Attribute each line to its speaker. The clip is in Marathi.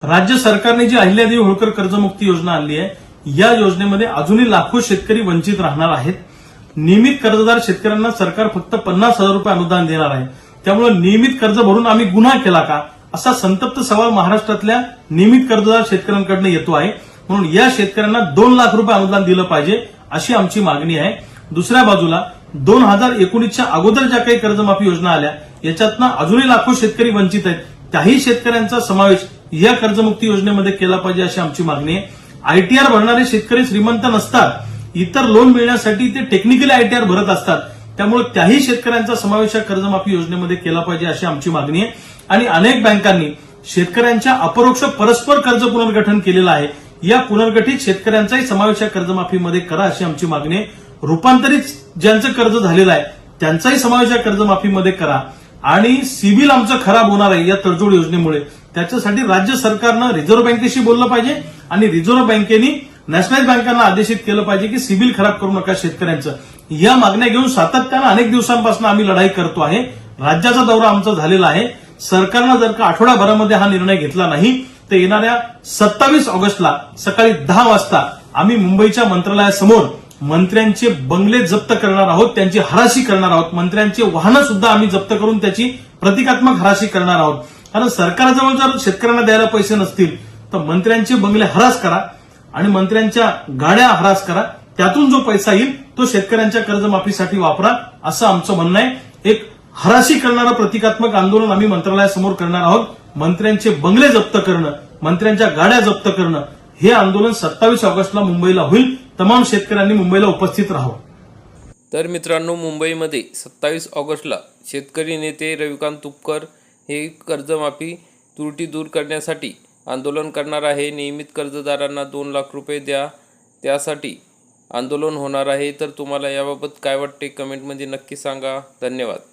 Speaker 1: राज्य सरकारने जी अहिल्यादेवी होळकर कर्जमुक्ती योजना आणली आहे, या योजनेमध्ये अजूनही लाखो शेतकरी वंचित राहणार आहेत। नियमित कर्जदार शेतकऱ्यांना सरकार फक्त 50,000 रुपये अनुदान देणार आहे। त्यामुळे नियमित कर्ज भरून आम्ही गुन्हा केला का, असा संतप्त सवाल महाराष्ट्रातल्या नियमित कर्जदार शेतकऱ्यांकडून येतो आहे। म्हणून या शेतकऱ्यांना 2 लाख रुपये अनुदान दिलं पाहिजे, अशी आमची मागणी आहे। दुसऱ्या बाजूला 2019च्या अगोदर ज्या काही कर्जमाफी योजना आल्या, याच्यातनं अजूनही लाखो शेतकरी वंचित आहेत। त्याही शेतकऱ्यांचा समावेश या कर्जमुक्ती योजनेमध्ये केला पाहिजे, अशी आमची मागणी आहे। आयटीआर भरणारे शेतकरी श्रीमंत नसतात, इतर लोन मिळण्यासाठी ते टेक्निकली आयटीआर भरत असतात। त्यामुळे त्याही शेतकऱ्यांचा समावेश या कर्जमाफी योजनेमध्ये केला पाहिजे, अशी आमची मागणी आहे। आणि अनेक बँकांनी शेतकऱ्यांच्या अपरोक्ष परस्पर कर्ज पुनर्गठन केलेलं आहे। या पुनर्गठित शेतकऱ्यांचाही समावेश या कर्जमाफीमध्ये करा, अशी आमची मागणी आहे। रूपांतरित ज्यांचं कर्ज झालेलं आहे त्यांचाही समावेश या कर्जमाफीमध्ये करा। आणि सिबिल आमचं खराब होणार आहे या तडजोड योजनेमुळे, त्याच्यासाठी राज्य सरकारनं रिझर्व्ह बँकेशी बोललं पाहिजे आणि रिझर्व्ह बँकेने नॅशनल बँकांना आदेशित केलं पाहिजे की सिबिल खराब करू नका शेतकऱ्यांचं। या मागण्या घेऊन सातत्यानं अनेक दिवसांपासून आम्ही लढाई करतो आहे। राज्याचा दौरा आमचा झालेला आहे। सरकारनं जर का आठवडाभरामध्ये हा निर्णय घेतला नाही तर येणाऱ्या 27 ऑगस्टला सकाळी 10 वाजता आम्ही मुंबईच्या मंत्रालयासमोर मंत्र्यांचे बंगले जप्त करणार आहोत, त्यांची हराशी करणार आहोत। मंत्र्यांचे वाहनं सुद्धा आम्ही जप्त करून त्याची प्रतिकात्मक हराशी करणार आहोत। कारण सरकारजवळ जर शेतकऱ्यांना द्यायला पैसे नसतील तर मंत्र्यांचे बंगले हरास करा आणि मंत्र्यांच्या गाड्या हरास करा। त्यातून जो पैसा येईल तो शेतकऱ्यांच्या कर्जमाफीसाठी वापरा, असं आमचं म्हणणं आहे। एक हराशी करणारं प्रतिकात्मक आंदोलन आम्ही मंत्रालयासमोर करणार आहोत। मंत्र्यांचे बंगले जप्त करणं, मंत्र्यांच्या गाड्या जप्त करणं, हे आंदोलन 27 ऑगस्टला मुंबईला होईल। तमाम शेतकऱ्यांनी मुंबईला उपस्थित राहावं।
Speaker 2: तर मित्रांनो, मुंबईमध्ये 27 ऑगस्टला शेतकरी नेते रविकांत तुपकर हे कर्जमाफी त्रुटी दूर करण्यासाठी आंदोलन करणार आहे। नियमित कर्जदारांना 2 लाख रुपये द्या, त्यासाठी आंदोलन होणार आहे। तर तुम्हाला याबाबत काय वाटते कमेंटमध्ये नक्की सांगा। धन्यवाद।